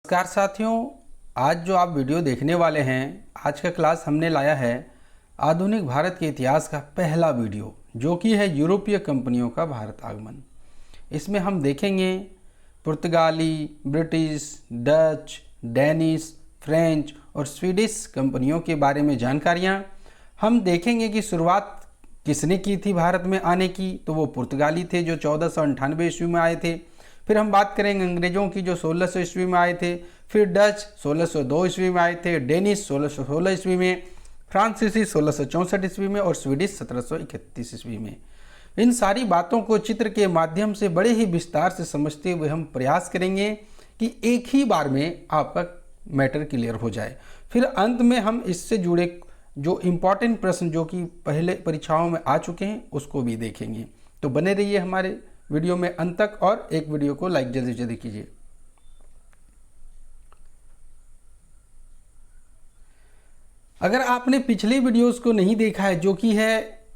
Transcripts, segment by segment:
नमस्कार साथियों, आज जो आप वीडियो देखने वाले हैं, आज का क्लास हमने लाया है आधुनिक भारत के इतिहास का पहला वीडियो, जो कि है यूरोपीय कंपनियों का भारत आगमन। इसमें हम देखेंगे पुर्तगाली, ब्रिटिश, डच, डेनिश, फ्रेंच और स्वीडिश कंपनियों के बारे में जानकारियाँ। हम देखेंगे कि शुरुआत किसने की थी भारत में आने की, तो वो पुर्तगाली थे जो 1498 ईस्वी में आए थे। फिर हम बात करेंगे अंग्रेजों की जो 1600 ईस्वी में आए थे। फिर डच 1602 ईस्वी में आए थे, डेनिश 1616 ईस्वी में, फ्रांसीसी 1664 ईस्वी में और स्वीडिश 1731 ईस्वी में। इन सारी बातों को चित्र के माध्यम से बड़े ही विस्तार से समझते हुए हम प्रयास करेंगे कि एक ही बार में आपका मैटर क्लियर हो जाए। फिर अंत में हम इससे जुड़े जो इम्पोर्टेंट प्रश्न जो कि पहले परीक्षाओं में आ चुके हैं उसको भी देखेंगे। तो बने रहिए हमारे वीडियो में अंत तक और एक वीडियो को लाइक जल्दी से जल्दी कीजिए। अगर आपने पिछले वीडियोस को नहीं देखा है, जो कि है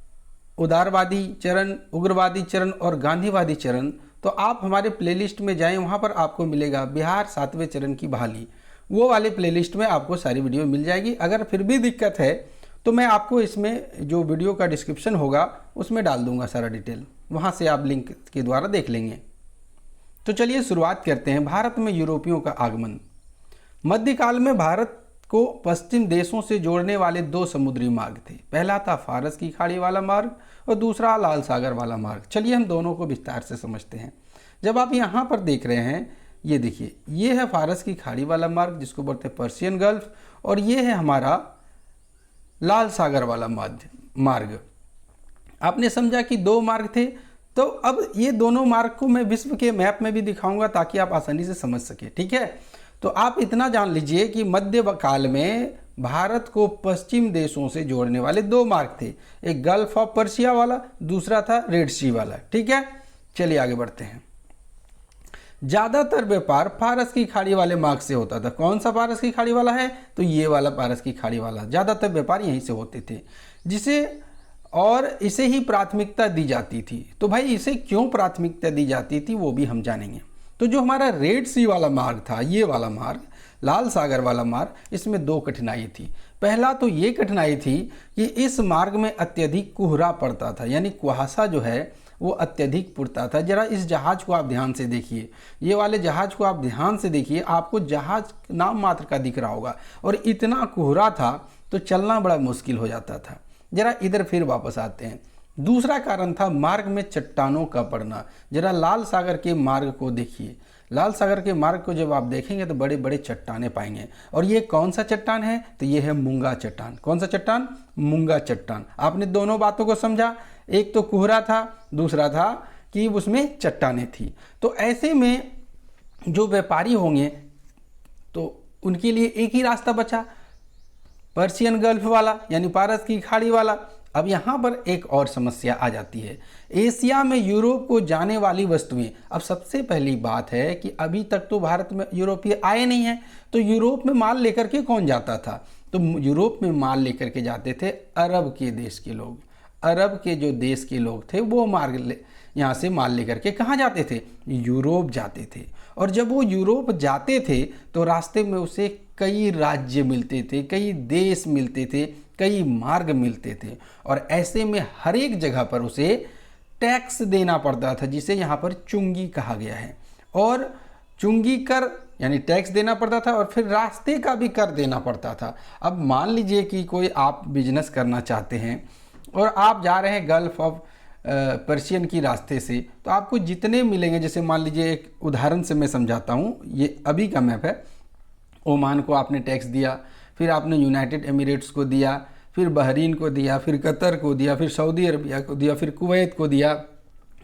उदारवादी चरण, उग्रवादी चरण और गांधीवादी चरण, तो आप हमारे प्लेलिस्ट में जाएं, वहां पर आपको मिलेगा बिहार 7वें चरण की बहाली। वो वाले प्लेलिस्ट में आपको सारी वीडियो मिल जाएगी। अगर फिर भी दिक्कत है तो मैं आपको इसमें जो वीडियो का डिस्क्रिप्शन होगा उसमें डाल दूंगा सारा डिटेल, वहाँ से आप लिंक के द्वारा देख लेंगे। तो चलिए शुरुआत करते हैं। भारत में यूरोपियों का आगमन। मध्यकाल में भारत को पश्चिम देशों से जोड़ने वाले दो समुद्री मार्ग थे। पहला था फारस की खाड़ी वाला मार्ग और दूसरा लाल सागर वाला मार्ग। चलिए हम दोनों को विस्तार से समझते हैं। जब आप यहाँ पर देख रहे हैं, ये देखिए, ये है फारस की खाड़ी वाला मार्ग जिसको बोलते हैं पर्शियन गल्फ, और ये है हमारा लाल सागर वाला मार्ग। आपने समझा कि दो मार्ग थे। तो अब ये दोनों मार्ग को मैं विश्व के मैप में भी दिखाऊंगा ताकि आप आसानी से समझ सके, ठीक है। तो आप इतना जान लीजिए कि मध्य काल में भारत को पश्चिम देशों से जोड़ने वाले दो मार्ग थे। एक गल्फ ऑफ पर्शिया वाला, दूसरा था रेड सी वाला, ठीक है। चलिए आगे बढ़ते हैं। ज्यादातर व्यापार फारस की खाड़ी वाले मार्ग से होता था। कौन सा फारस की खाड़ी वाला है? तो ये वाला फारस की खाड़ी वाला। ज्यादातर व्यापार यहीं से होते थे, इसे ही प्राथमिकता दी जाती थी। तो भाई इसे क्यों प्राथमिकता दी जाती थी वो भी हम जानेंगे। तो जो हमारा रेड सी वाला मार्ग था, ये वाला मार्ग, लाल सागर वाला मार्ग, इसमें दो कठिनाई थी। पहला तो ये कठिनाई थी कि इस मार्ग में अत्यधिक कोहरा पड़ता था, यानी कुहासा जो है वो अत्यधिक पड़ता था। जरा इस जहाज को आप ध्यान से देखिए, ये वाले जहाज को आप ध्यान से देखिए, आपको जहाज नाम मात्र का दिख रहा होगा, और इतना कोहरा था तो चलना बड़ा मुश्किल हो जाता था। जरा इधर फिर वापस आते हैं। दूसरा कारण था मार्ग में चट्टानों का पड़ना। जरा लाल सागर के मार्ग को देखिए। लाल सागर के मार्ग को जब आप देखेंगे तो बड़े बड़े चट्टाने पाएंगे। और ये कौन सा चट्टान है? तो ये है मूंगा चट्टान। कौन सा चट्टान? मूंगा चट्टान। आपने दोनों बातों को समझा। एक तो कोहरा था, दूसरा था कि उसमें चट्टाने थी। तो ऐसे में जो व्यापारी होंगे तो उनके लिए एक ही रास्ता बचा, पर्शियन गल्फ वाला, यानी फारस की खाड़ी वाला। अब यहाँ पर एक और समस्या आ जाती है। एशिया में यूरोप को जाने वाली वस्तुएं। अब सबसे पहली बात है कि अभी तक तो भारत में यूरोपीय आए नहीं हैं, तो यूरोप में माल लेकर के कौन जाता था? तो यूरोप में माल लेकर के जाते थे अरब के देश के लोग। अरब के जो देश के लोग थे वो यहाँ से माल लेकर के कहाँ जाते थे? यूरोप जाते थे। और जब वो यूरोप जाते थे तो रास्ते में उसे कई राज्य मिलते थे, कई देश मिलते थे, कई मार्ग मिलते थे, और ऐसे में हर एक जगह पर उसे टैक्स देना पड़ता था, जिसे यहाँ पर चुंगी कहा गया है। और चुंगी कर यानी टैक्स देना पड़ता था, और फिर रास्ते का भी कर देना पड़ता था। अब मान लीजिए कि कोई आप बिजनेस करना चाहते हैं और आप जा रहे हैं गल्फ ऑफ पर्शियन की रास्ते से, तो आपको जितने मिलेंगे, जैसे मान लीजिए एक उदाहरण से मैं समझाता हूँ, ये अभी का मैप है। ओमान को आपने टैक्स दिया, फिर आपने यूनाइटेड एमिरेट्स को दिया, फिर बहरीन को दिया, फिर कतर को दिया, फिर सऊदी अरबिया को दिया, फिर कुवैत को दिया,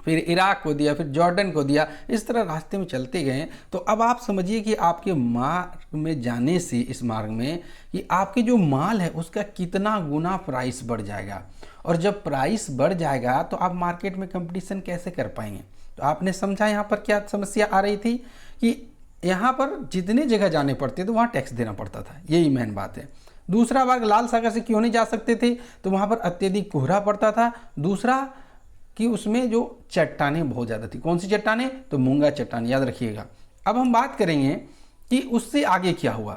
फिर इराक को दिया, फिर जॉर्डन को दिया। इस तरह रास्ते में चलते गए। तो अब आप समझिए कि आपके मार्ग में जाने से, इस मार्ग में, कि आपके जो माल है उसका कितना गुना प्राइस बढ़ जाएगा। और जब प्राइस बढ़ जाएगा तो आप मार्केट में कंपटीशन कैसे कर पाएंगे? तो आपने समझा यहाँ पर क्या समस्या आ रही थी कि यहाँ पर जितने जगह जाने पड़ते तो वहाँ टैक्स देना पड़ता था। यही मेन बात है। दूसरा मार्ग लाल सागर से क्यों नहीं जा सकते थे? तो वहाँ पर अत्यधिक कोहरा पड़ता था। दूसरा कि उसमें जो चट्टानें बहुत ज़्यादा थी। कौन सी चट्टानें? तो मूंगा चट्टान, याद रखिएगा। अब हम बात करेंगे कि उससे आगे क्या हुआ।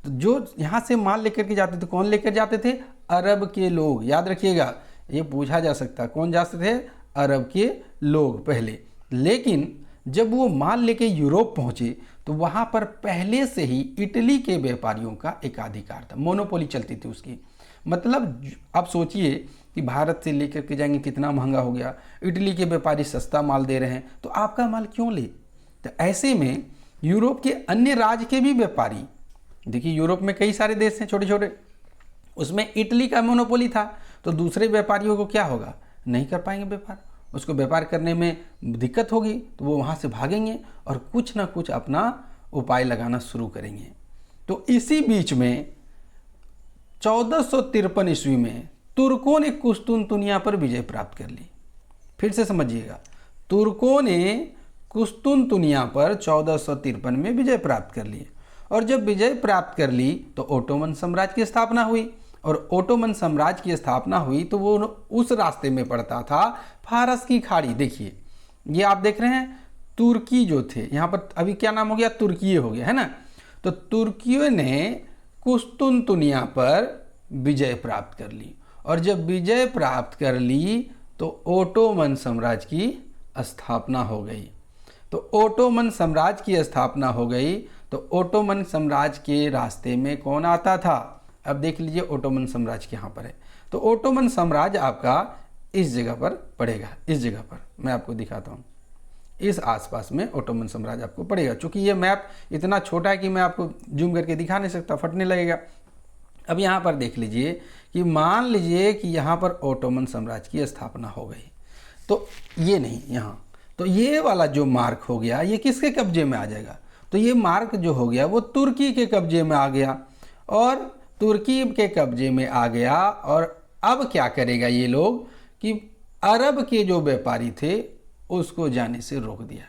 तो जो यहाँ से माल लेकर के जाते थे, कौन लेकर जाते थे? अरब के लोग। याद रखिएगा, ये पूछा जा सकता है, कौन जाते थे? अरब के लोग पहले। लेकिन जब वो माल लेके यूरोप पहुंचे तो वहाँ पर पहले से ही इटली के व्यापारियों का एकाधिकार था, मोनोपोली चलती थी उसकी। मतलब आप सोचिए कि भारत से लेकर के जाएंगे, कितना महंगा हो गया, इटली के व्यापारी सस्ता माल दे रहे हैं, तो आपका माल क्यों ले? तो ऐसे में यूरोप के अन्य राज्य के भी व्यापारी, देखिए यूरोप में कई सारे देश हैं छोटे छोटे, उसमें इटली का मोनोपोली था, तो दूसरे व्यापारियों को क्या होगा? नहीं कर पाएंगे व्यापार, उसको व्यापार करने में दिक्कत होगी, तो वो वहाँ से भागेंगे और कुछ ना कुछ अपना उपाय लगाना शुरू करेंगे। तो इसी बीच में 1453 ईस्वी में तुर्कों ने कुस्तुनतुनिया पर विजय प्राप्त कर ली। फिर से समझिएगा, तुर्कों ने कुस्तुनतुनिया पर 1453 में विजय प्राप्त कर ली, और जब विजय प्राप्त कर ली तो ओटोमन साम्राज्य की स्थापना हुई। और ओटोमन साम्राज्य की स्थापना हुई तो वो उस रास्ते में पड़ता था फारस की खाड़ी। देखिए ये आप देख रहे हैं, तुर्की जो थे, यहाँ पर अभी क्या नाम हो गया? तुर्की हो गया, है ना। तो तुर्कियों ने कुस्तुनतुनिया पर विजय प्राप्त कर ली, और जब विजय प्राप्त कर ली तो ओटोमन साम्राज्य की स्थापना हो गई। तो ओटोमन साम्राज्य की स्थापना हो गई। तो ओटोमन साम्राज्य के रास्ते में कौन आता था? अब देख लीजिए, ओटोमन साम्राज्य यहाँ पर है। तो ओटोमन साम्राज्य आपका इस जगह पर पड़ेगा, इस जगह पर मैं आपको दिखाता हूँ, इस आसपास में ओटोमन साम्राज्य आपको पड़ेगा। चूँकि ये मैप इतना छोटा है कि मैं आपको जूम करके दिखा नहीं सकता, फटने लगेगा। अब यहाँ पर देख लीजिए कि मान लीजिए कि यहाँ पर ओटोमन साम्राज्य की स्थापना हो गई, तो ये नहीं, यहाँ तो ये वाला जो मार्क हो गया ये किसके कब्जे में आ जाएगा? तो ये मार्क जो हो गया वो तुर्की के कब्जे में आ गया, और तुर्की के कब्जे में आ गया। और अब क्या करेगा ये लोग कि अरब के जो व्यापारी थे उसको जाने से रोक दिया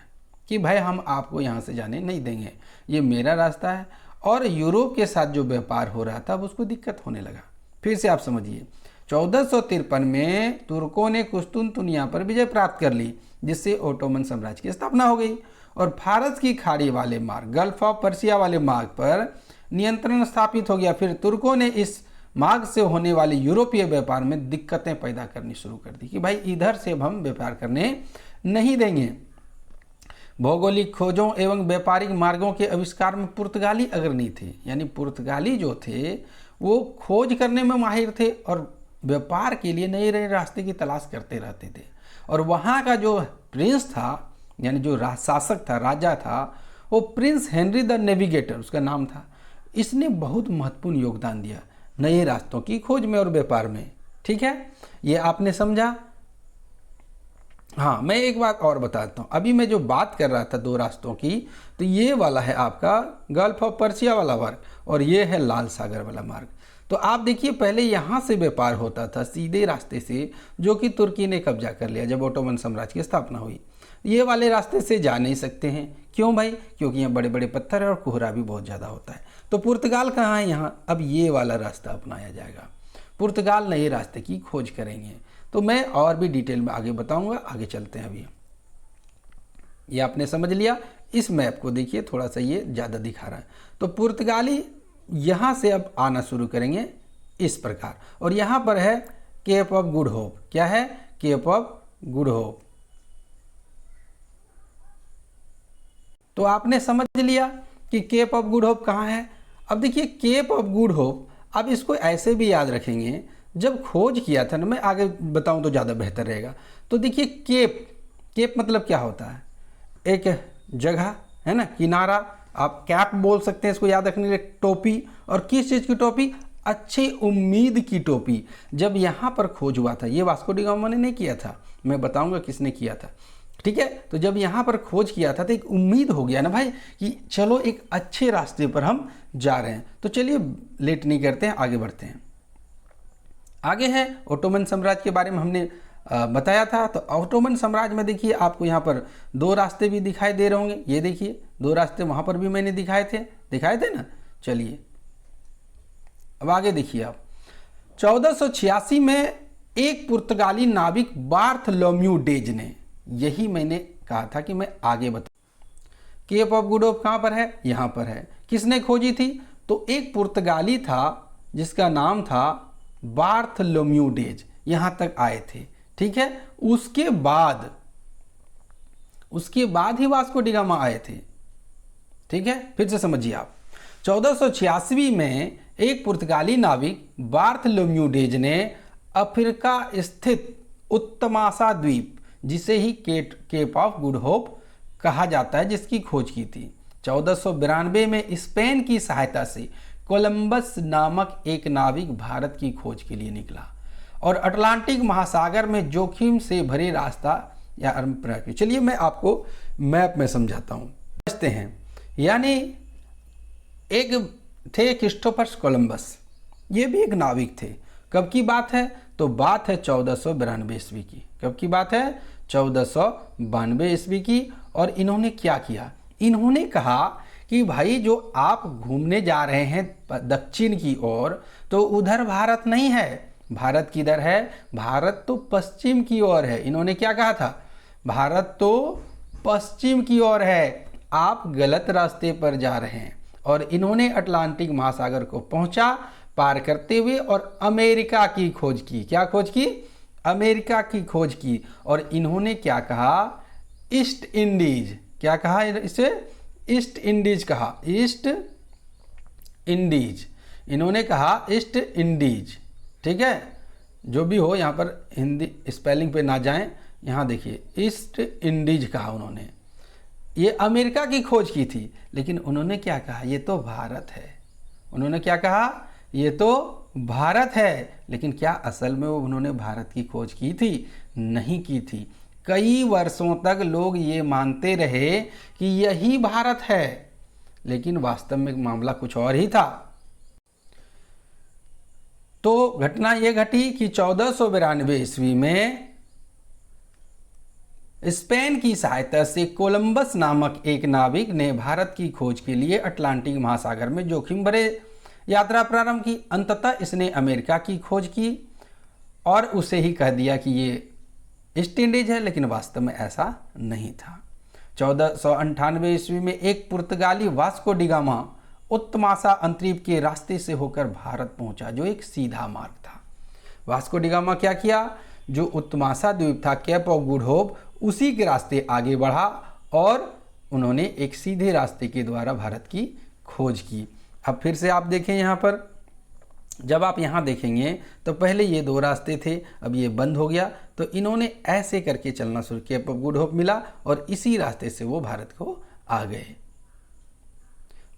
कि भाई हम आपको यहाँ से जाने नहीं देंगे, ये मेरा रास्ता है। और यूरोप के साथ जो व्यापार हो रहा था उसको दिक्कत होने लगा। फिर से आप समझिए, 1453 में तुर्कों ने कुस्तुनतुनिया पर विजय प्राप्त कर ली, जिससे ओटोमन साम्राज्य की स्थापना हो गई, और फारस की खाड़ी वाले मार्ग, गल्फ ऑफ पर्सिया वाले मार्ग पर नियंत्रण स्थापित हो गया। फिर तुर्कों ने इस मार्ग से होने वाले यूरोपीय व्यापार में दिक्कतें पैदा करनी शुरू कर दी कि भाई इधर से हम व्यापार करने नहीं देंगे। भौगोलिक खोजों एवं व्यापारिक मार्गों के आविष्कार में पुर्तगाली अग्रणी थे, यानी पुर्तगाली जो थे वो खोज करने में माहिर थे और व्यापार के लिए नए नए रास्ते की तलाश करते रहते थे। और वहाँ का जो प्रिंस था, यानी जो शासक था, राजा था, वो प्रिंस हेनरी द नेविगेटर उसका नाम था। इसने बहुत महत्वपूर्ण योगदान दिया नए रास्तों की खोज में और व्यापार में। ठीक है, ये आपने समझा। हाँ, मैं एक बात और बताता हूँ। अभी मैं जो बात कर रहा था दो रास्तों की, तो ये वाला है आपका गल्फ ऑफ पर्सिया वाला मार्ग, और ये है लाल सागर वाला मार्ग। तो आप देखिए, पहले यहाँ से व्यापार होता था सीधे रास्ते से, जो कि तुर्की ने कब्जा कर लिया जब ओटोमन साम्राज्य की स्थापना हुई। ये वाले रास्ते से जा नहीं सकते हैं। क्यों भाई? क्योंकि यहाँ बड़े बड़े पत्थर है और कोहरा भी बहुत ज़्यादा होता है। तो पुर्तगाल कहाँ है? यहाँ। अब ये वाला रास्ता अपनाया जाएगा, पुर्तगाल नए रास्ते की खोज करेंगे। तो मैं और भी डिटेल में आगे बताऊंगा, आगे चलते हैं। अभी ये आपने समझ लिया। इस मैप को देखिए, थोड़ा सा ये ज़्यादा दिखा रहा है। तो पुर्तगाली यहाँ से अब आना शुरू करेंगे इस प्रकार, और यहाँ पर है केप ऑफ गुड होप। क्या है? Cape of Good Hope. तो आपने समझ लिया कि केप ऑफ गुड होप कहाँ है। अब देखिए, केप ऑफ गुड होप, अब इसको ऐसे भी याद रखेंगे, जब खोज किया था ना, मैं आगे बताऊं तो ज़्यादा बेहतर रहेगा। तो देखिए, केप, केप मतलब क्या होता है? एक जगह है ना, किनारा। आप कैप बोल सकते हैं इसको याद रखने के लिए। टोपी, और किस चीज़ की टोपी? अच्छी उम्मीद की टोपी। जब यहाँ पर खोज हुआ था, ये वास्को डी गामा ने नहीं किया था, मैं बताऊंगा किसने किया था। ठीक है, तो जब यहाँ पर खोज किया था तो एक उम्मीद हो गया ना भाई कि चलो एक अच्छे रास्ते पर हम जा रहे हैं। तो चलिए लेट नहीं करते हैं, आगे बढ़ते हैं। आगे है ओटोमन साम्राज्य के बारे में हमने बताया था। तो ओटोमन साम्राज्य में देखिए, आपको यहाँ पर दो रास्ते भी दिखाई दे रहे होंगे। ये देखिए, दो रास्ते वहाँ पर भी मैंने दिखाए थे ना। चलिए अब आगे देखिए आप। 1486 में एक पुर्तगाली नाविक बार्थलोम्यू डेज ने, यही मैंने कहा था कि मैं आगे केप ऑफ गुड होप कहाँ पर है? यहाँ पर है। किसने खोजी थी? तो एक पुर्तगाली था जिसका नाम था बार्थलोम्यू डेज, यहाँ तक आए थे। ठीक है, उसके बाद ही वास्को डी गामा आए थे। ठीक है, फिर से समझिए आप। 1486 में एक पुर्तगाली नाविक बार्थलोम्यू डेज ने अफ्रीका स्थित उत्तमासा द्वीप, जिसे he kept of Good hope कहा जाता है, जिसकी खोज की थी। 1492 में स्पेन की सहायता से कोलंबस नामक एक नाविक भारत की खोज के लिए निकला और अटलांटिक महासागर में जोखिम से भरे रास्ता या चलिए मैं आपको मैप में समझाता हूँ। समझते हैं। यानी एक थे क्रिस्टोफर कोलंबस, ये भी एक नाविक थे। कब की बात है? तो बात है 1492 ईस्वी की। कब की बात है? 1492 ईस्वी की। और इन्होंने क्या किया? इन्होंने कहा कि भाई जो आप घूमने जा रहे हैं दक्षिण की ओर, तो उधर भारत नहीं है। भारत किधर है? भारत तो पश्चिम की ओर है। इन्होंने क्या कहा था? भारत तो पश्चिम की ओर है, आप गलत रास्ते पर जा रहे हैं। और इन्होंने अटलांटिक महासागर को पहुंचा पार करते हुए और अमेरिका की खोज की। क्या खोज की? अमेरिका की खोज की। और इन्होंने क्या कहा? East Indies. क्या कहा इसे? ईस्ट इंडीज कहा। ईस्ट इंडीज इन्होंने कहा, ईस्ट इंडीज। ठीक है, जो भी हो, यहाँ पर हिंदी स्पेलिंग पे ना जाएं। यहाँ देखिए, ईस्ट इंडीज कहा उन्होंने। ये अमेरिका की खोज की थी, लेकिन उन्होंने क्या कहा? ये तो भारत है। उन्होंने क्या कहा? ये तो भारत है। लेकिन क्या असल में वो उन्होंने भारत की खोज की थी? नहीं की थी। कई वर्षों तक लोग ये मानते रहे कि यही भारत है, लेकिन वास्तव में मामला कुछ और ही था। तो घटना ये घटी कि 1492 ईस्वी में स्पेन की सहायता से कोलंबस नामक एक नाविक ने भारत की खोज के लिए अटलांटिक महासागर में जोखिम भरे यात्रा प्रारंभ की। अंततः इसने अमेरिका की खोज की और उसे ही कह दिया कि ये ईस्ट इंडीज है, लेकिन वास्तव में ऐसा नहीं था। 1498 ईस्वी में एक पुर्तगाली वास्को डी गामा उत्तमासा अंतरीप के रास्ते से होकर भारत पहुंचा, जो एक सीधा मार्ग था। वास्को डी गामा क्या किया? जो उत्तमासा द्वीप था, केप ऑफ गुड होप, उसी के रास्ते आगे बढ़ा और उन्होंने एक सीधे रास्ते के द्वारा भारत की खोज की। अब फिर से आप देखें यहाँ पर, जब आप यहाँ देखेंगे तो पहले ये दो रास्ते थे, अब ये बंद हो गया। तो इन्होंने ऐसे करके चलना शुरू किया, केप ऑफ गुड होप मिला और इसी रास्ते से वो भारत को आ गए।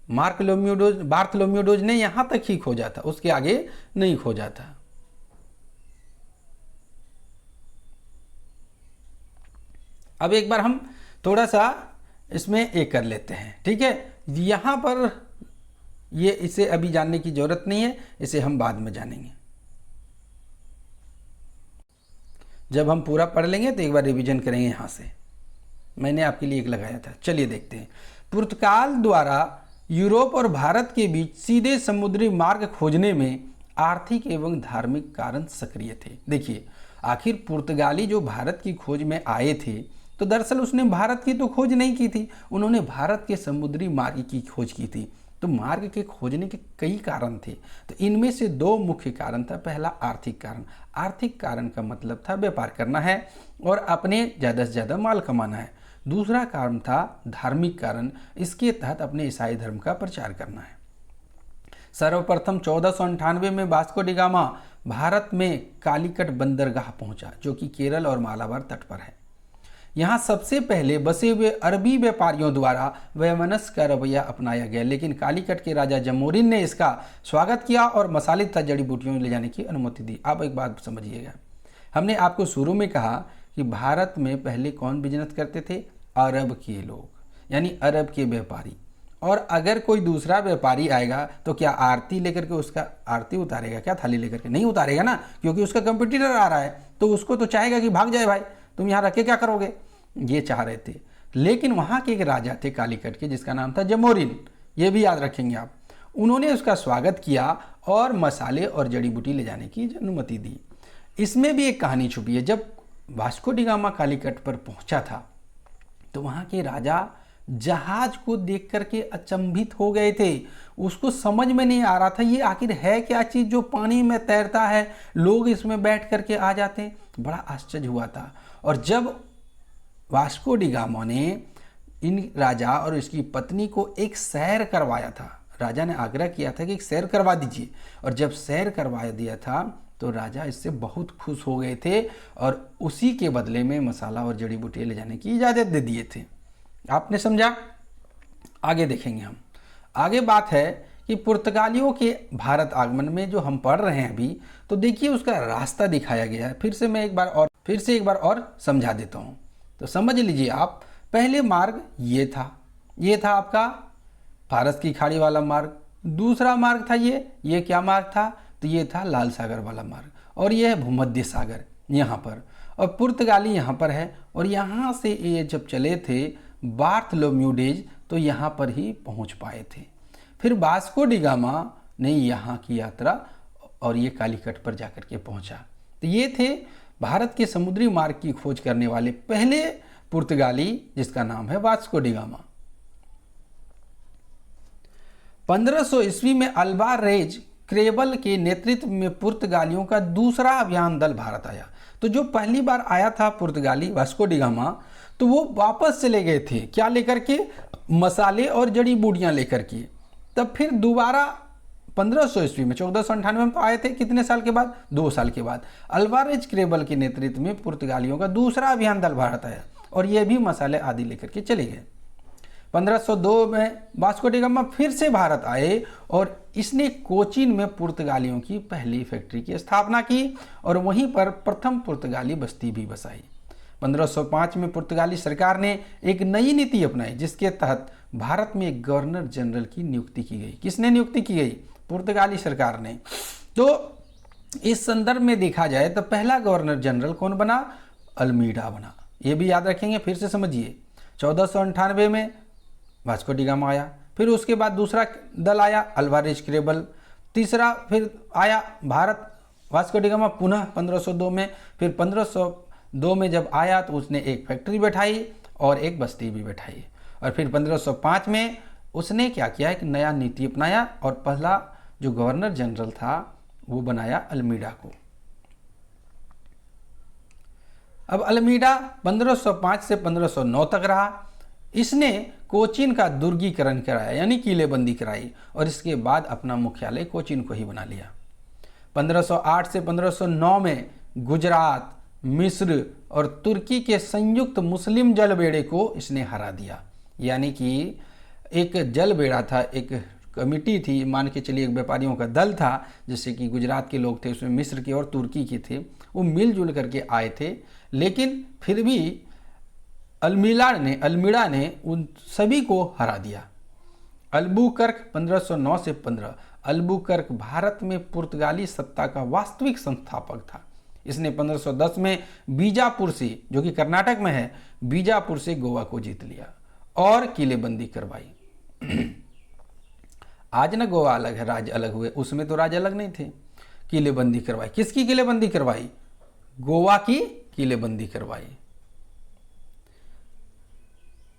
बार्थलोम्यू डेज ने यहाँ तक ही खोजा था, उसके आगे नहीं खोजा था। अब एक बार हम थोड़ा सा इसमें एक कर लेते हैं। ठीक है, यहाँ पर ये इसे अभी जानने की जरूरत नहीं है, इसे हम बाद में जानेंगे। जब हम पूरा पढ़ लेंगे तो एक बार रिवीजन करेंगे। यहाँ से मैंने आपके लिए एक लगाया था, चलिए देखते हैं। पुर्तगाल द्वारा यूरोप और भारत के बीच सीधे समुद्री मार्ग खोजने में आर्थिक एवं धार्मिक कारण सक्रिय थे। देखिए, आखिर पुर्तगाली जो भारत की खोज में आए थे, तो दरअसल उसने भारत की तो खोज नहीं की थी, उन्होंने भारत के समुद्री मार्ग की खोज की थी। तो मार्ग के खोजने के कई कारण थे, तो इनमें से दो मुख्य कारण था। पहला आर्थिक कारण। आर्थिक कारण का मतलब था व्यापार करना है और अपने ज़्यादा से ज़्यादा माल कमाना है। दूसरा कारण था धार्मिक कारण, इसके तहत अपने ईसाई धर्म का प्रचार करना है। सर्वप्रथम 1498 में वास्को डी गामा भारत में कालीकट बंदरगाह पहुंचा, जो कि केरल और मालाबार तट पर है। यहाँ सबसे पहले बसे हुए अरबी व्यापारियों द्वारा वैमनस्य का रवैया अपनाया गया, लेकिन कालीकट के राजा जमोरिन ने इसका स्वागत किया और मसाले तथा जड़ी बूटियों ले जाने की अनुमति दी। आप एक बात समझिएगा, हमने आपको शुरू में कहा कि भारत में पहले कौन बिजनेस करते थे? अरब के लोग, यानी अरब के व्यापारी। और अगर कोई दूसरा व्यापारी आएगा तो क्या आरती लेकर के उसका आरती उतारेगा? क्या थाली लेकर के? नहीं उतारेगा ना, क्योंकि उसका कंपटीटर आ रहा है, तो उसको तो चाहेगा कि भाग जाए भाई, तुम यहाँ रख के क्या करोगे? ये चाह रहे थे। लेकिन वहाँ के एक राजा थे कालीकट के, जिसका नाम था जमोरिन, ये भी याद रखेंगे आप। उन्होंने उसका स्वागत किया और मसाले और जड़ी बूटी ले जाने की अनुमति दी। इसमें भी एक कहानी छुपी है। जब वास्को डी गामा कालीकट पर पहुंचा था तो वहाँ के राजा जहाज को देख करके अचंभित हो गए थे। उसको समझ में नहीं आ रहा था ये आखिर है क्या चीज़ जो पानी में तैरता है, लोग इसमें बैठ करके आ जाते हैं। बड़ा आश्चर्य हुआ था। और जब वास्को डी गामा ने इन राजा और इसकी पत्नी को एक सैर करवाया था, राजा ने आग्रह किया था कि एक सैर करवा दीजिए, और जब सैर करवा दिया था तो राजा इससे बहुत खुश हो गए थे और उसी के बदले में मसाला और जड़ी बूटियाँ ले जाने की इजाज़त दे दिए थे। आपने समझा? आगे देखेंगे हम। आगे बात है कि पुर्तगालियों के भारत आगमन में जो हम पढ़ रहे हैं अभी, तो देखिए उसका रास्ता दिखाया गया है। फिर से एक बार और समझा देता हूँ, तो समझ लीजिए आप। पहले मार्ग ये था आपका फारस की खाड़ी वाला मार्ग। दूसरा मार्ग था ये क्या मार्ग था? तो ये था लाल सागर वाला मार्ग, और ये है भूमध्य सागर यहाँ पर, और पुर्तगाली यहाँ पर है। और यहाँ से ये जब चले थे बार्थलोम्यूडेज, तो यहाँ पर ही पहुँच पाए थे। फिर वास्को डी गामा ने यहाँ की यात्रा और ये कालीकट पर जाकर के पहुँचा। तो ये थे भारत के समुद्री मार्ग की खोज करने वाले पहले पुर्तगाली, जिसका नाम है वास्को डी गामा। 1500 ईस्वी में अल्वारेज क्रेबल के नेतृत्व में पुर्तगालियों का दूसरा अभियान दल भारत आया। तो जो पहली बार आया था पुर्तगाली वास्को डी गामा, तो वो वापस चले गए थे, क्या लेकर के? मसाले और जड़ी बूटियां लेकर के। तब फिर दोबारा 1500 ईस्वी में 1498 में आए थे। कितने साल के बाद? 2 साल के बाद अल्वारेज क्रेबल के नेतृत्व में पुर्तगालियों का दूसरा अभियान दल भारत आया, और ये भी मसाले आदि लेकर के चले गए। 1502 में वास्को डी गामा फिर से भारत आए और इसने कोचीन में पुर्तगालियों की पहली फैक्ट्री की स्थापना की, और वहीं पर प्रथम पुर्तगाली बस्ती भी बसाई। 1505 में पुर्तगाली सरकार ने एक नई नीति अपनाई, जिसके तहत भारत में एक गवर्नर जनरल की नियुक्ति की गई। किसने नियुक्ति की गई? पुर्तगाली सरकार ने। तो इस संदर्भ में देखा जाए तो पहला गवर्नर जनरल कौन बना? अल्मीडा बना। ये भी याद रखेंगे, फिर से समझिए। 1498 में वास्को डी गामा आया, फिर उसके बाद दूसरा दल आया अल्वारेज क्रेबल, तीसरा फिर आया भारत वास्को डी गामा पुनः 1502 में। फिर 1502 में जब आया तो उसने एक फैक्ट्री बैठाई और एक बस्ती भी बैठाई, और फिर 1505 में उसने क्या किया? एक नया नीति अपनाया और पहला जो गवर्नर जनरल था वो बनाया अल्मीडा को। अब अल्मीडा 1505 से 1509 तक रहा। इसने कोचीन का दुर्गीकरण कराया, यानी किलेबंदी कराई, और इसके बाद अपना मुख्यालय कोचीन को ही बना लिया। 1508 से 1509 में गुजरात, मिस्र और तुर्की के संयुक्त मुस्लिम जलबेड़े को इसने हरा दिया। यानी कि एक जलबेड़ा था, एक कमिटी थी, मान के चलिए एक व्यापारियों का दल था, जैसे कि गुजरात के लोग थे, उसमें मिस्र के और तुर्की के थे, वो मिलजुल करके आए थे। लेकिन फिर भी अल्मीड़ा ने उन सभी को हरा दिया। अल्बुकर्क 1509 से 15। अल्बुकर्क भारत में पुर्तगाली सत्ता का वास्तविक संस्थापक था। इसने 1510 में बीजापुर से, जो कि कर्नाटक में है, बीजापुर से गोवा को जीत लिया और किलेबंदी करवाई। आज ना गोवा अलग है, राज्य अलग हुए, उसमें तो राज्य अलग नहीं थे। किलेबंदी करवाई। किसकी किलेबंदी करवाई? गोवा की किलेबंदी करवाई।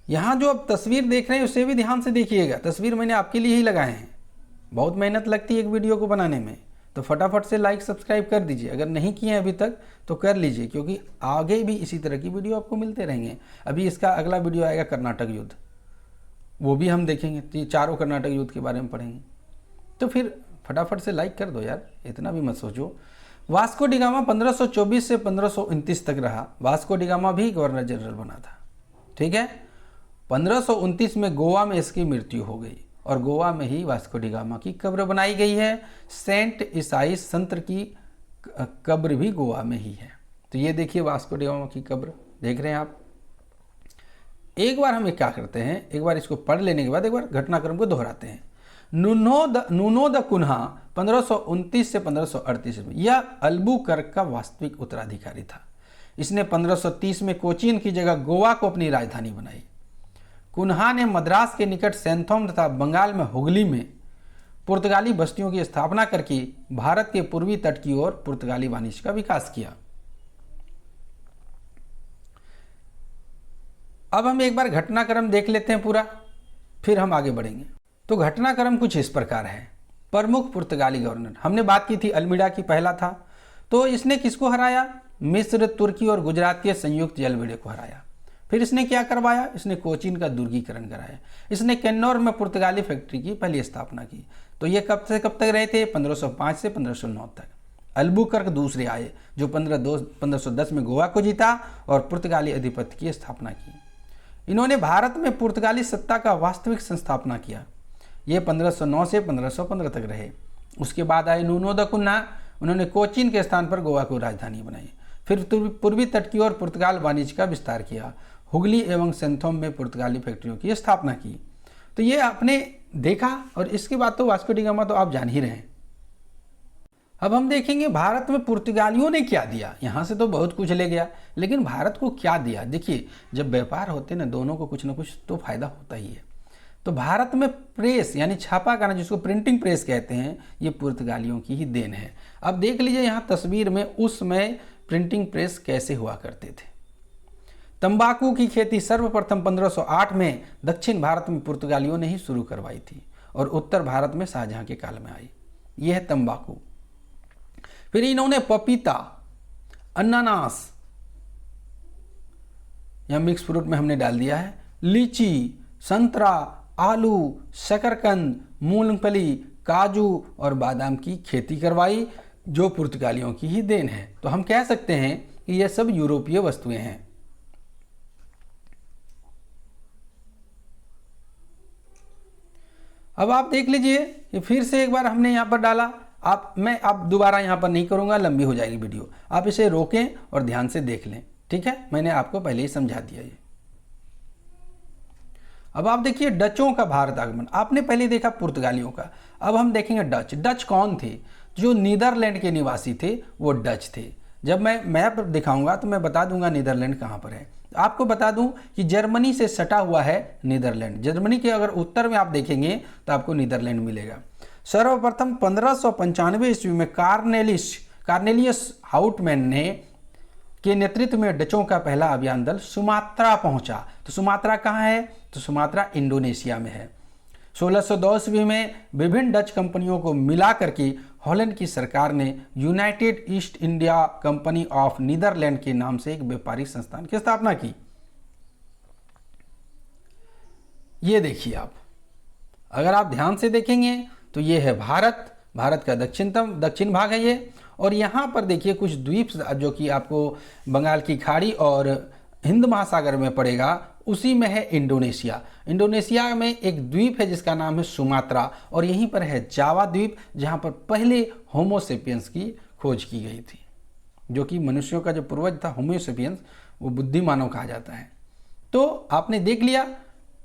यहां जो अब तस्वीर देख रहे हैं उसे भी ध्यान से देखिएगा। तस्वीर मैंने आपके लिए ही लगाए हैं, बहुत मेहनत लगती है एक वीडियो को बनाने में, तो फटाफट से लाइक सब्सक्राइब कर दीजिए। अगर नहीं किए हैं अभी तक तो कर लीजिए, क्योंकि आगे भी इसी तरह की वीडियो आपको मिलते रहेंगे। अभी इसका अगला वीडियो आएगा कर्नाटक युद्ध, वो भी हम देखेंगे, तो ये चारों कर्नाटक युद्ध के बारे में पढ़ेंगे। तो फिर फटाफट से लाइक कर दो यार, इतना भी मत सोचो। वास्को डी गामा 1524 से 1529 तक रहा। वास्को डी गामा भी गवर्नर जनरल बना था, ठीक है। 1529 में गोवा में इसकी मृत्यु हो गई, और गोवा में ही वास्को डी गामा की कब्र बनाई गई है। सेंट ईसाई संत की कब्र भी गोवा में ही है। तो ये देखिए वास्को डी गामा की कब्र, देख रहे हैं आप। एक बार हम ये क्या करते हैं, एक बार इसको पढ़ लेने के बाद एक बार घटनाक्रम को दोहराते हैं। नूनो द कुन्हा 1529 से 1538 में, यह अल्बुकर्क का वास्तविक उत्तराधिकारी था। इसने 1530 में कोचीन की जगह गोवा को अपनी राजधानी बनाई। कुन्हा ने मद्रास के निकट सैंथोम तथा बंगाल में हुगली में पुर्तगाली बस्तियों की स्थापना करके भारत के पूर्वी तट की ओर पुर्तगाली वाणिज्य का विकास किया। अब हम एक बार घटनाक्रम देख लेते हैं पूरा, फिर हम आगे बढ़ेंगे। तो घटनाक्रम कुछ इस प्रकार है। प्रमुख पुर्तगाली गवर्नर, हमने बात की थी अल्मीडा की, पहला था। तो इसने किसको हराया? मिस्र, तुर्की और गुजरात के संयुक्त जलविड़े को हराया। फिर इसने क्या करवाया? इसने कोचीन का दुर्गीकरण कराया। इसने किन्नौर में पुर्तगाली फैक्ट्री की पहली स्थापना की। तो ये कब से कब तक रहे थे? 1505 से 1509 तक। अल्बुकर्क दूसरे आए जो 1510 में गोवा को जीता और पुर्तगाली अधिपत्य की स्थापना की। इन्होंने भारत में पुर्तगाली सत्ता का वास्तविक संस्थापना किया। ये 1509 से 1515 तक रहे। उसके बाद आए नूनो द कुन्हा, उन्होंने कोचीन के स्थान पर गोवा को राजधानी बनाई। फिर पूर्वी तट की ओर पुर्तगाल वाणिज्य का विस्तार किया। हुगली एवं सेंथोम में पुर्तगाली फैक्ट्रियों की स्थापना की। तो ये आपने देखा, और इसके बाद तो वास्को डी गामा तो आप जान ही रहे हैं। अब हम देखेंगे भारत में पुर्तगालियों ने क्या दिया। यहाँ से तो बहुत कुछ ले गया, लेकिन भारत को क्या दिया? देखिए, जब व्यापार होते ना, दोनों को कुछ ना कुछ तो फायदा होता ही है। तो भारत में प्रेस यानी छापाखाना, जिसको प्रिंटिंग प्रेस कहते हैं, ये पुर्तगालियों की ही देन है। अब देख लीजिए यहाँ तस्वीर में उस समय प्रिंटिंग प्रेस कैसे हुआ करते थे। तंबाकू की खेती सर्वप्रथम 1508 में दक्षिण भारत में पुर्तगालियों ने ही शुरू करवाई थी और उत्तर भारत में शाहजहां के काल में आई। यह है तंबाकू। फिर इन्होंने पपीता, अनानास, या मिक्स फ्रूट में हमने डाल दिया है, लीची, संतरा, आलू, शकरकंद, मूंगफली, काजू और बादाम की खेती करवाई, जो पुर्तगालियों की ही देन है। तो हम कह सकते हैं कि यह सब यूरोपीय वस्तुएं हैं। अब आप देख लीजिए कि फिर से एक बार हमने यहाँ पर डाला। आप दोबारा यहाँ पर नहीं करूँगा, लंबी हो जाएगी वीडियो। आप इसे रोकें और ध्यान से देख लें, ठीक है? मैंने आपको पहले ही समझा दिया ये। अब आप देखिए डचों का भारत आगमन। आपने पहले देखा पुर्तगालियों का, अब हम देखेंगे डच। डच कौन थे? जो नीदरलैंड के निवासी थे वो डच थे। जब मैं मैप दिखाऊंगा तो मैं बता दूंगा नीदरलैंड कहाँ पर है। आपको बता दूं कि जर्मनी से सटा हुआ है नीदरलैंड। जर्मनी के अगर उत्तर में आप देखेंगे तो आपको नीदरलैंड मिलेगा। सर्वप्रथम 1595 ईस्वी में कार्नेलियस हाउटमैन ने के नेतृत्व में डचों का पहला अभियान दल सुमात्रा पहुंचा। तो सुमात्रा कहाँ है? तो सुमात्रा इंडोनेशिया में है। 1602 ईस्वी में विभिन्न डच कंपनियों को मिला करके हॉलैंड की सरकार ने United East India Company of Netherland के नाम से एक व्यापारिक संस्थान की स्थापना की। ये देखिए आप, अगर आप ध्यान से देखेंगे तो ये है भारत का दक्षिण भाग है ये। और यहाँ पर देखिए कुछ द्वीप जो कि आपको बंगाल की खाड़ी और हिंद महासागर में पड़ेगा, उसी में है इंडोनेशिया। इंडोनेशिया में एक द्वीप है जिसका नाम है सुमात्रा, और यहीं पर है जावा द्वीप, जहाँ पर पहले होमोसेपियंस की खोज की गई थी, जो कि मनुष्यों का जो पूर्वज था होमोसेपियंस, वो बुद्धिमानव कहा जाता है। तो आपने देख लिया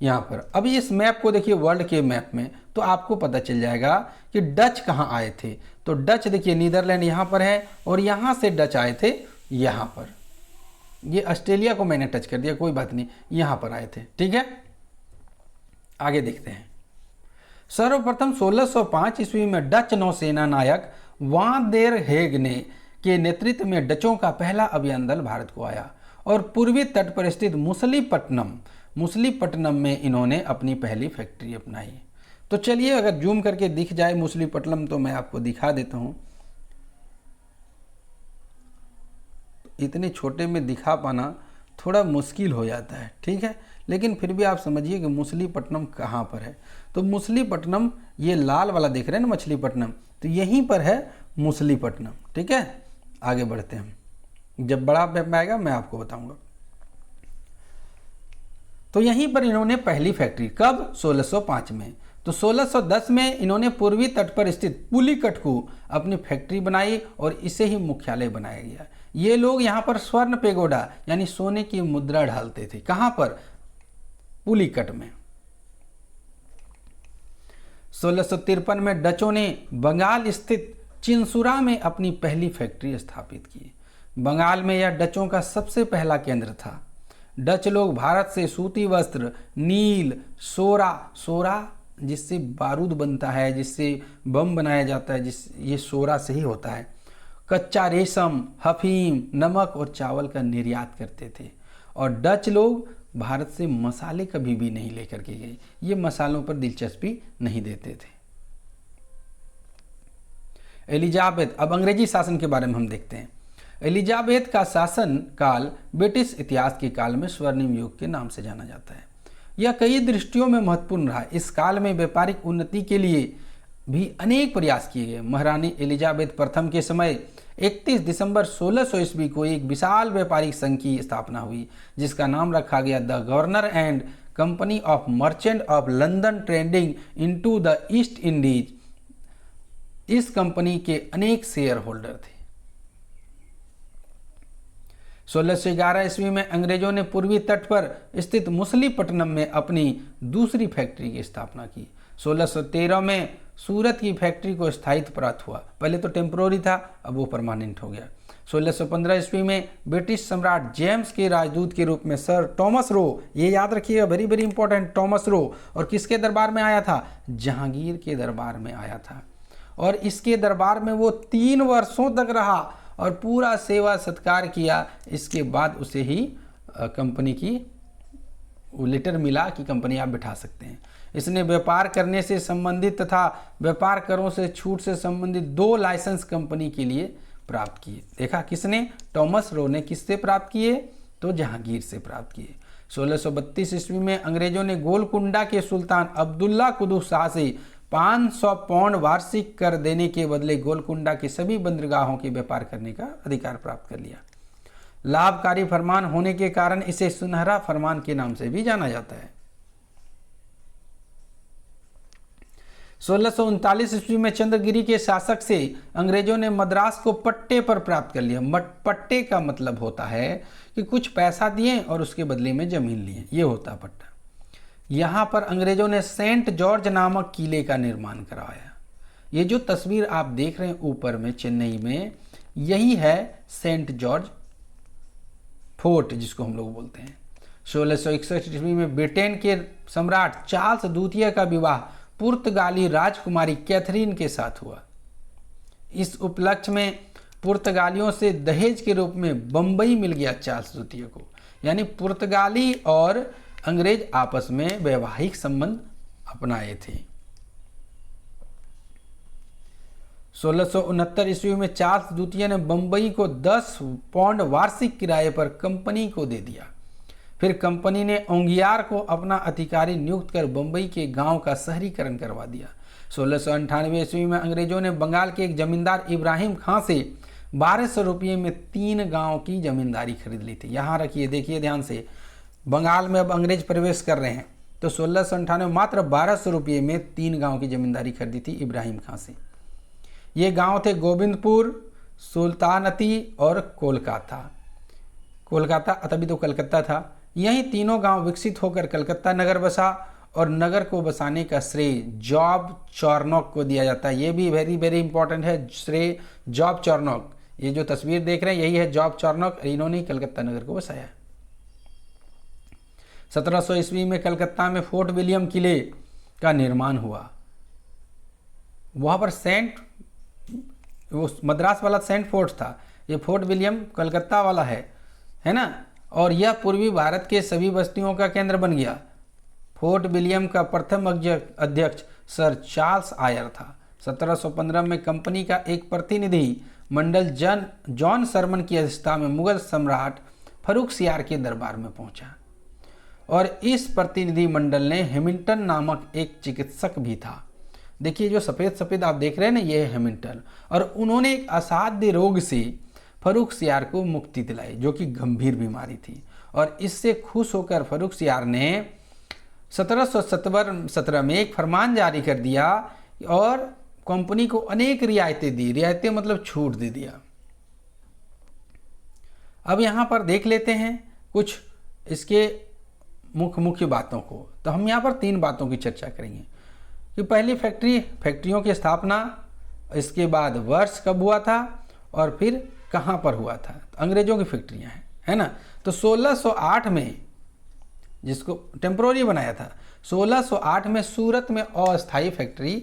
यहाँ पर। अभी इस मैप को देखिए, वर्ल्ड के मैप में, तो आपको पता चल जाएगा कि डच कहाँ आए थे। तो डच देखिए नीदरलैंड यहाँ पर है, और यहाँ से डच आए थे यहाँ पर। ये ऑस्ट्रेलिया को मैंने टच कर दिया, कोई बात नहीं, यहाँ पर आए थे, ठीक है? आगे देखते हैं। सर्वप्रथम 1605 ईस्वी में डच नौसेना नायक वान देर हेग ने के नेतृत्व में डचों का पहला अभियान दल भारत को आया और पूर्वी तट पर स्थित मुसलीपट्टनम में इन्होंने अपनी पहली फैक्ट्री अपनाई। तो चलिए, अगर जूम करके दिख जाए मुसलीपट्टनम तो मैं आपको दिखा देता हूँ। इतने छोटे में दिखा पाना थोड़ा मुश्किल हो जाता है, ठीक है? लेकिन फिर भी आप समझिए कि मुसलीपट्टनम कहाँ पर है। तो मुसलीपट्टनम, ये लाल वाला देख रहे हैं ना मछलीपट्टनम, तो यहीं पर है मुसलीपट्टनम, ठीक है? आगे बढ़ते हैं, जब बड़ा मैप आएगा मैं आपको बताऊंगा। तो यहीं पर इन्होंने पहली फैक्ट्री, कब? 1605 में। तो 1610 में इन्होंने पूर्वी तट पर स्थित पुलिकट को अपनी फैक्ट्री बनाई और इसे ही मुख्यालय बनाया गया। ये लोग यहाँ पर स्वर्ण पेगोडा यानी सोने की मुद्रा ढालते थे। कहाँ पर? पुलिकट में। 1653 में डचों ने बंगाल स्थित चिंसुरा में अपनी पहली फैक्ट्री स्थापित की। बंगाल में यह डचों का सबसे पहला केंद्र था। डच लोग भारत से सूती वस्त्र, नील, सोरा जिससे बारूद बनता है, जिससे बम बनाया जाता है, ये सोरा से ही होता है, कच्चा रेशम, अफीम, नमक और चावल का निर्यात करते थे। और डच लोग भारत से मसाले कभी भी नहीं लेकर के गए, ये मसालों पर दिलचस्पी नहीं देते थे। एलिजाबेथ, अब अंग्रेजी शासन के बारे में हम देखते हैं। एलिजाबेथ का शासन काल ब्रिटिश इतिहास के काल में स्वर्णिम युग के नाम से जाना जाता है। यह कई दृष्टियों में महत्वपूर्ण रहा। इस काल में व्यापारिक उन्नति के लिए भी अनेक प्रयास किए गए। महारानी एलिजाबेथ प्रथम के समय 31 दिसंबर 1600 ईस्वी को एक विशाल व्यापारिक संघ की स्थापना हुई, जिसका नाम रखा गया the governor and company of merchant of London trading into the east Indies. इस कंपनी के अनेक शेयर होल्डर थे। 1611 ईस्वी में अंग्रेजों ने पूर्वी तट पर स्थित मुसलीपट्टनम में अपनी दूसरी फैक्ट्री की स्थापना की। 1613 में सूरत की फैक्ट्री को स्थायित्व प्राप्त हुआ। पहले तो टेम्पोररी था, अब वो परमानेंट हो गया। 1615 ईस्वी में ब्रिटिश सम्राट जेम्स के राजदूत के रूप में सर थॉमस रो, ये याद रखिएगा, very very important, Thomas Roe, और किसके दरबार में आया था? जहांगीर के दरबार में आया था। और इसके दरबार में वो 3 वर्षों तक रहा और पूरा सेवा सत्कार किया। इसके बाद उसे ही कंपनी की लेटर मिला कि कंपनी आप बिठा सकते हैं। इसने व्यापार करने से संबंधित तथा व्यापार करों से छूट से संबंधित 2 लाइसेंस कंपनी के लिए प्राप्त किए। देखा किसने? थॉमस रो ने। किससे प्राप्त किए? तो जहांगीर से प्राप्त किए। 1632 ईस्वी में अंग्रेजों ने गोलकुंडा के सुल्तान अब्दुल्ला कुदुस शाह से 500 पाउंड वार्षिक कर देने के बदले गोलकुंडा के सभी बंदरगाहों के व्यापार करने का अधिकार प्राप्त कर लिया। लाभकारी फरमान होने के कारण इसे सुनहरा फरमान के नाम से भी जाना जाता है। 1639 ईस्वी में चंद्रगिरी के शासक से अंग्रेजों ने मद्रास को पट्टे पर प्राप्त कर लिया। पट्टे का मतलब होता है कि कुछ पैसा दिए और उसके बदले में जमीन लिए, ये होता पट्टा। यहाँ पर अंग्रेजों ने सेंट जॉर्ज नामक किले का निर्माण करवाया। ये जो तस्वीर आप देख रहे हैं ऊपर में चेन्नई में, यही है सेंट जॉर्ज फोर्ट जिसको हम लोग बोलते हैं। 1661 ईस्वी में ब्रिटेन के सम्राट चार्ल्स द्वितीय का विवाह पुर्तगाली राजकुमारी कैथरीन के साथ हुआ। इस उपलक्ष्य में पुर्तगालियों से दहेज के रूप में बंबई मिल गया चार्ल्स द्वितीय को। यानी पुर्तगाली और अंग्रेज आपस में वैवाहिक संबंध अपनाए थे। 1669 ईस्वी में चार्ल्स द्वितीय ने बंबई को 10 पाउंड वार्षिक किराए पर कंपनी को दे दिया। फिर कंपनी ने ओंगियार को अपना अधिकारी नियुक्त कर बंबई के गांव का शहरीकरण करवा दिया। 1698 ईस्वी में अंग्रेजों ने बंगाल के एक जमींदार इब्राहिम खां से 1200 रुपये में 3 गांव की जमींदारी खरीद ली थी। यहाँ रखिए, देखिए ध्यान से, बंगाल में अब अंग्रेज प्रवेश कर रहे हैं, तो 1698 मात्र 1200 रुपये में 3 गांव की जमींदारी खरीदी थी इब्राहिम खां से। ये गांव थे गोविंदपुर, सुल्तानती और कोलकाता। कोलकाता तभी तो कलकत्ता था। यही तीनों गांव विकसित होकर कलकत्ता नगर बसा और नगर को बसाने का श्रेय जॉब चार्नोक को दिया जाता है। ये भी वेरी वेरी इंपॉर्टेंट है, श्रेय जॉब चार्नोक। ये जो तस्वीर देख रहे हैं यही है जॉब चार्नोक, इन्होंने ही कलकत्ता नगर को बसाया। 1700 ईस्वी में कलकत्ता में फोर्ट विलियम किले का निर्माण हुआ। वहाँ पर वो मद्रास वाला सेंट फोर्ट था, ये फोर्ट विलियम कलकत्ता वाला है ना। और यह पूर्वी भारत के सभी बस्तियों का केंद्र बन गया। फोर्ट विलियम का प्रथम अध्यक्ष सर चार्ल्स आयर था। 1715 में कंपनी का एक प्रतिनिधि मंडल जॉन सरमन की अध्यक्षता में मुगल सम्राट फर्रुखसियार के दरबार में पहुंचा और इस प्रतिनिधि मंडल ने हैमिल्टन नामक एक चिकित्सक भी था। देखिए जो सफ़ेद सफ़ेद आप देख रहे हैं ना, ये है हैमिल्टन, और उन्होंने एक असाध्य रोग से फर्रुखसियार को मुक्ति दिलाई जो कि गंभीर बीमारी थी। और इससे खुश होकर फर्रुखसियार ने 1717 में एक फरमान जारी कर दिया और कंपनी को अनेक रियायतें दी। रियायतें मतलब छूट दे दिया। अब यहाँ पर देख लेते हैं कुछ इसके मुख्य बातों को। तो हम यहाँ पर 3 बातों की चर्चा करेंगे कि पहली फैक्ट्रियों की स्थापना, इसके बाद वर्ष कब हुआ था और फिर कहाँ पर हुआ था। तो अंग्रेजों की फैक्ट्रियाँ हैं, है ना। तो 1608 में, जिसको टेम्पोररी बनाया था, 1608 में सूरत में अस्थायी फैक्ट्री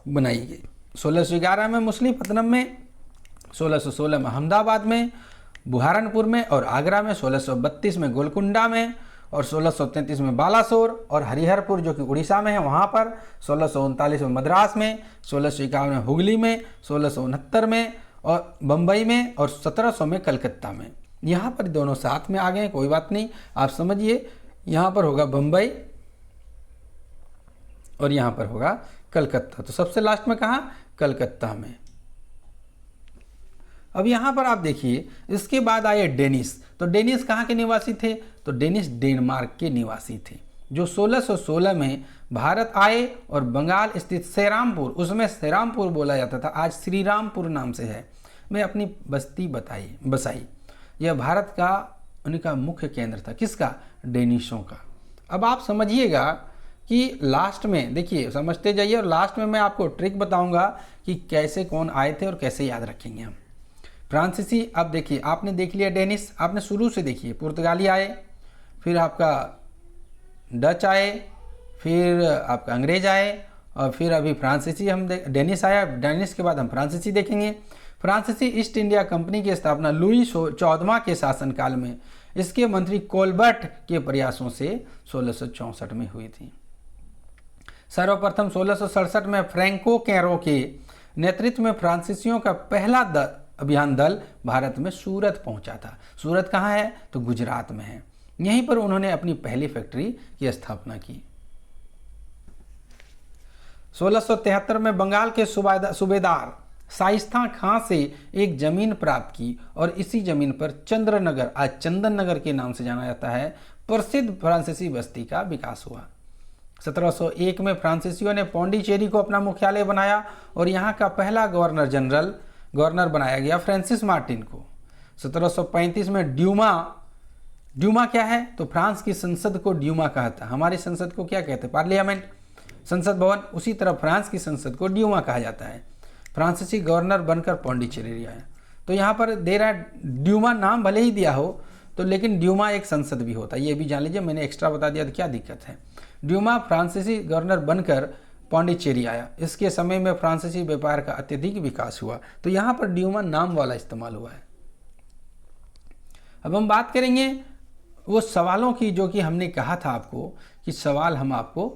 बनाई गई। 1611 में मुसलीपट्टनम में, 1616 में अहमदाबाद में, बुहारनपुर में और आगरा में, 1632 में गोलकुंडा में, और 1633 में बालासोर और हरिहरपुर जो कि उड़ीसा में है वहाँ पर, 1639 में मद्रास में, 1651 में हुगली में, 1669 में और बम्बई में और 1700 में कलकत्ता में। यहाँ पर दोनों साथ में आ गए, कोई बात नहीं, आप समझिए यहाँ पर होगा बम्बई और यहाँ पर होगा कलकत्ता। तो सबसे लास्ट में कहाँ, कलकत्ता में। अब यहाँ पर आप देखिए, इसके बाद आए डेनिस। तो डेनिस कहाँ के निवासी थे, तो डेनिस डेनमार्क के निवासी थे, जो 1616 में भारत आए और बंगाल स्थित सेरामपुर, उसमें सेरामपुर बोला जाता था, आज श्रीरामपुर नाम से है, में अपनी बस्ती बसाई। यह भारत का उनका मुख्य केंद्र था, किसका, डेनिशों का। अब आप समझिएगा कि लास्ट में देखिए, समझते जाइए, और लास्ट में मैं आपको ट्रिक बताऊंगा कि कैसे कौन आए थे और कैसे याद रखेंगे हम। फ्रांसीसी, अब देखिए आपने देख लिया डेनिस, आपने शुरू से देखिए, पुर्तगाली आए, फिर आपका डच आए, फिर आपका अंग्रेज आए, और फिर अभी फ्रांसीसी हम डेनिस आया, डेनिस के बाद हम फ्रांसीसी देखेंगे। फ्रांसीसी ईस्ट इंडिया कंपनी की स्थापना लुई 14वां के शासनकाल में इसके मंत्री कोलबर्ट के प्रयासों से 1664 में हुई थी। सर्वप्रथम 1667 में फ्रैंको कैरो के नेतृत्व में फ्रांसीसियों का पहला अभियान दल भारत में सूरत पहुंचा था। सूरत कहाँ है, तो गुजरात में है। यहीं पर उन्होंने अपनी पहली फैक्ट्री की स्थापना की। 1673 में बंगाल के सूबेदार शाइस्ता खां से एक जमीन प्राप्त की और इसी जमीन पर चंद्रनगर, आज चंदन नगर के नाम से जाना जाता है, प्रसिद्ध फ्रांसीसी बस्ती का विकास हुआ। 1701 में फ्रांसीसियों ने पौंडीचेरी को अपना मुख्यालय बनाया और यहाँ का पहला गवर्नर बनाया गया फ्रांसिस मार्टिन को। 1735 में ड्यूमा क्या है, तो फ्रांस की संसद को ड्यूमा कहता है। हमारी संसद को क्या कहते हैं, पार्लियामेंट, संसद भवन। उसी तरह फ्रांस की संसद को ड्यूमा कहा जाता है। फ्रांसीसी गवर्नर बनकर पौंडीचेरी आया। तो यहाँ पर दे रहा है ड्यूमा, नाम भले ही दिया हो तो, लेकिन ड्यूमा एक संसद भी होता है, ये भी जान लीजिए, मैंने एक्स्ट्रा बता दिया तो क्या दिक्कत है। ड्यूमा फ्रांसीसी गवर्नर बनकर पौंडीचेरी आया। इसके समय में फ्रांसीसी व्यापार का अत्यधिक विकास हुआ, तो यहाँ पर ड्यूमा नाम वाला इस्तेमाल हुआ है। अब हम बात करेंगे वो सवालों की, जो कि हमने कहा था आपको कि सवाल हम आपको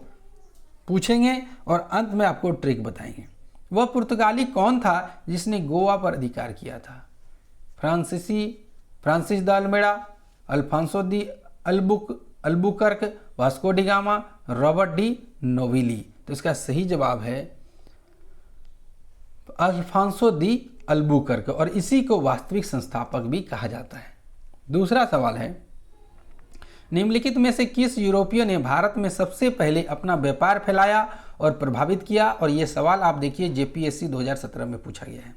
पूछेंगे और अंत में आपको ट्रिक बताएंगे। वह पुर्तगाली कौन था जिसने गोवा पर अधिकार किया था? Francis de Almeida, Afonso de Albuquerque, Vasco da Gama, Robert de Nobili. तो इसका सही जवाब है अल्फांसो दी अल्बुकर्क, और इसी को वास्तविक संस्थापक भी कहा जाता है। दूसरा सवाल है, निम्नलिखित में से किस यूरोपीय ने भारत में सबसे पहले अपना व्यापार फैलाया और प्रभावित किया? और ये सवाल आप देखिए जेपीएससी 2017 में पूछा गया है।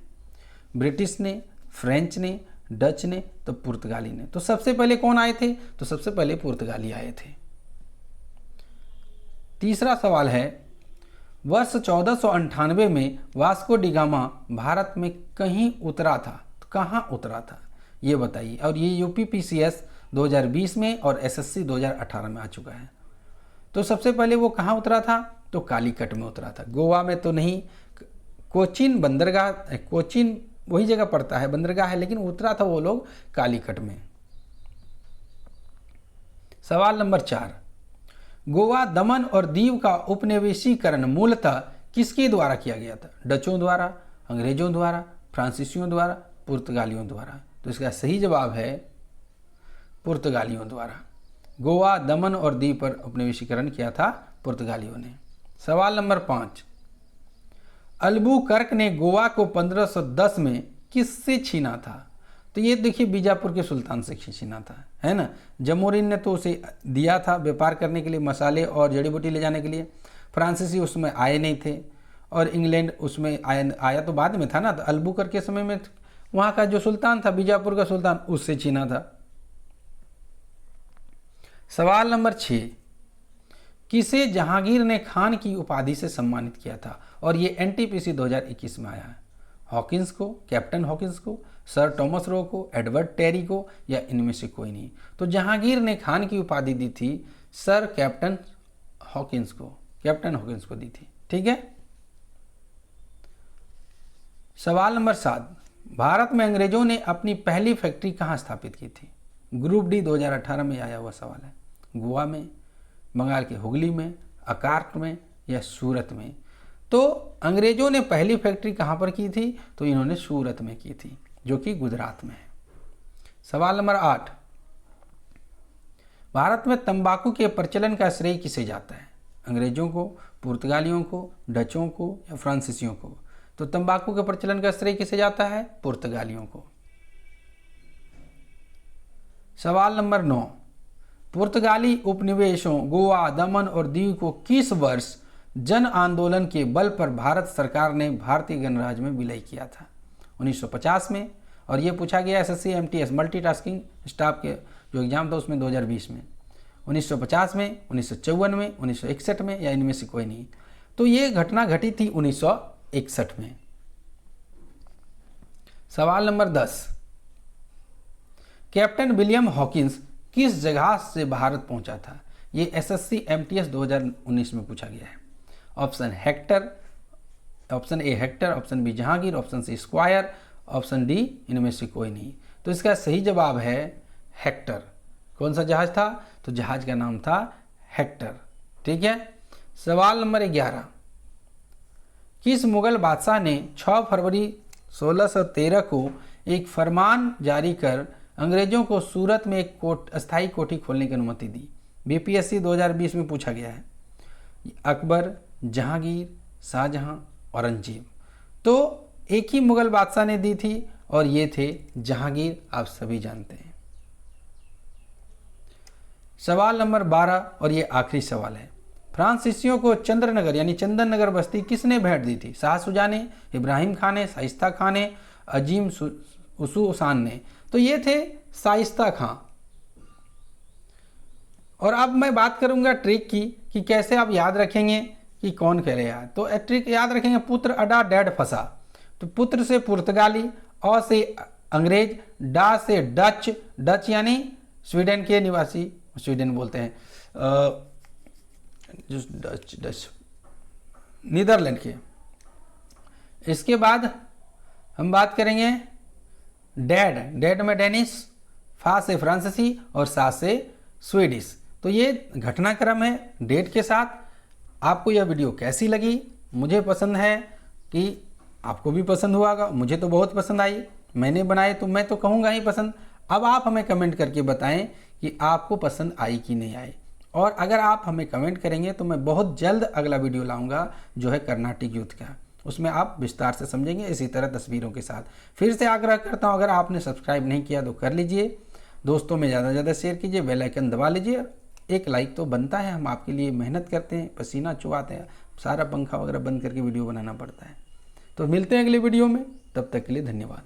ब्रिटिश ने, फ्रेंच ने, डच ने, तो पुर्तगाली ने। तो सबसे पहले कौन आए थे? तो सबसे पहले पुर्तगाली आए थे। तीसरा सवाल है, वर्ष 1498 में वास्को डी गामा भारत में कहीं उतरा था, तो कहाँ उतरा था ये बताइए। और ये यूपीपीसीएस 2020 में और एसएससी 2018 में आ चुका है। तो सबसे पहले वो कहाँ उतरा था? तो कालीकट में उतरा था, गोवा में तो नहीं। कोचीन बंदरगाह, कोचीन वही जगह पड़ता है, बंदरगाह है, लेकिन उतरा था वो लोग कालीकट में। सवाल नंबर 4, गोवा, दमन और दीव का उपनिवेशीकरण मूलतः किसके द्वारा किया गया था? डचों द्वारा, अंग्रेजों द्वारा, फ्रांसीसियों द्वारा, पुर्तगालियों द्वारा। तो इसका सही जवाब है पुर्तगालियों द्वारा। गोवा, दमन और दीव पर उपनिवेशीकरण किया था पुर्तगालियों ने। सवाल नंबर 5, अल्बुकर्क ने गोवा को 1510 में किससे छीना था? तो ये देखिए बीजापुर के सुल्तान से छीना था, है ना। जमोरिन ने तो उसे दिया था व्यापार करने के लिए, मसाले और जड़ी बूटी ले जाने के लिए। फ्रांसीसी उसमें आए नहीं थे और इंग्लैंड उसमें आया तो बाद में था ना। तो अल्बुकर्क के समय में वहाँ का जो सुल्तान था, बीजापुर का सुल्तान, उससे छीना था। सवाल नंबर 6, किसे जहांगीर ने खान की उपाधि से सम्मानित किया था? और ये एनटीपीसी 2021 में आया है। हॉकिंस को, कैप्टन हॉकिंस को, सर टॉमस रो को, एडवर्ड टेरी को, या इनमें से कोई नहीं? तो जहांगीर ने खान की उपाधि दी थी सर कैप्टन हॉकिंस को दी थी। ठीक है। सवाल नंबर 7, भारत में अंग्रेजों ने अपनी पहली फैक्ट्री कहाँ स्थापित की थी? ग्रुप डी 2018 में आया हुआ सवाल है। गोवा में, बंगाल के हुगली में, अकार्क में या सूरत में। तो अंग्रेजों ने पहली फैक्ट्री कहाँ पर की थी? तो इन्होंने सूरत में की थी, जो कि गुजरात में है। सवाल नंबर 8, भारत में तंबाकू के प्रचलन का श्रेय किसे जाता है? अंग्रेजों को, पुर्तगालियों को, डचों को या फ्रांसीसियों को? तो तंबाकू के प्रचलन का श्रेय किसे जाता है? पुर्तगालियों को। सवाल नंबर 9, पुर्तगाली उपनिवेशों गोवा, दमन और दीव को किस वर्ष जन आंदोलन के बल पर भारत सरकार ने भारतीय गणराज्य में विलय किया था? 1950 में, और ये पूछा गया SSC MTS मल्टीटास्किंग स्टाफ के जो एग्जाम था उसमें 2020 में। 1950 में, 1954 में, 1961 में या इनमें से कोई नहीं? तो ये घटना घटी थी 1961 में। सवाल नंबर 10, कैप्टन विलियम हॉकिंस किस जगह से भारत पहुंचा था? ये SSC MTS 2019 में पूछा गया है। Option hectare, option A hectare, option B Jahangir, option C square, option D इनमें से कोई नहीं। तो इसका सही जवाब है हेक्टर। कौन सा जहाज था? तो जहाज का नाम था हेक्टर। ठीक है। सवाल नंबर 11, किस मुगल बादशाह ने 6 फरवरी 1613 को एक फरमान जारी कर अंग्रेजों को सूरत में एक अस्थायी कोठी खोलने की अनुमति दी? BPSC 2020 में पूछा गया है। अकबर, जहांगीर, शाहजहां, औरंगजेब। तो एक ही मुगल बादशाह ने दी थी और ये थे जहांगीर, आप सभी जानते हैं। सवाल नंबर 12 और ये आखिरी सवाल है, फ्रांसीसियों को चंद्रनगर यानी चंदन नगर बस्ती किसने भेंट दी थी? शाह सुजा ने, इब्राहिम खान ने, शाइस्ता खान ने, अजीम उसूसान ने? तो ये थे शाइस्ता खां। और अब मैं बात करूंगा ट्रिक की कि कैसे आप याद रखेंगे कि कौन कह रहे हैं। तो ट्रिक याद रखेंगे, पुत्र अडा डैड फंसा। तो पुत्र से पुर्तगाली, अ से अंग्रेज, डा से डच, डच यानी स्वीडन के निवासी, स्वीडन बोलते हैं, डच नीदरलैंड के। इसके बाद हम बात करेंगे डैड, डैड में डेनिश, फा से फ्रांसीसी और सा से स्वीडिश। तो ये घटनाक्रम है डेट के साथ। आपको यह वीडियो कैसी लगी? मुझे पसंद है कि आपको भी पसंद हुआ होगा, मुझे तो बहुत पसंद आई। मैंने बनाए तो मैं तो कहूँगा ही पसंद। अब आप हमें कमेंट करके बताएं कि आपको पसंद आई कि नहीं आई। और अगर आप हमें कमेंट करेंगे तो मैं बहुत जल्द अगला वीडियो लाऊंगा जो है कर्नाटिक युद्ध का। उसमें आप विस्तार से समझेंगे, इसी तरह तस्वीरों के साथ। फिर से आग्रह करता हूँ, अगर आपने सब्सक्राइब नहीं किया तो कर लीजिए, दोस्तों में ज़्यादा से ज़्यादा शेयर कीजिए, बेल आइकन दबा लीजिए। एक लाइक तो बनता है, हम आपके लिए मेहनत करते हैं, पसीना चुहाते हैं, सारा पंखा वगैरह बंद करके वीडियो बनाना पड़ता है। तो मिलते हैं अगले वीडियो में, तब तक के लिए धन्यवाद।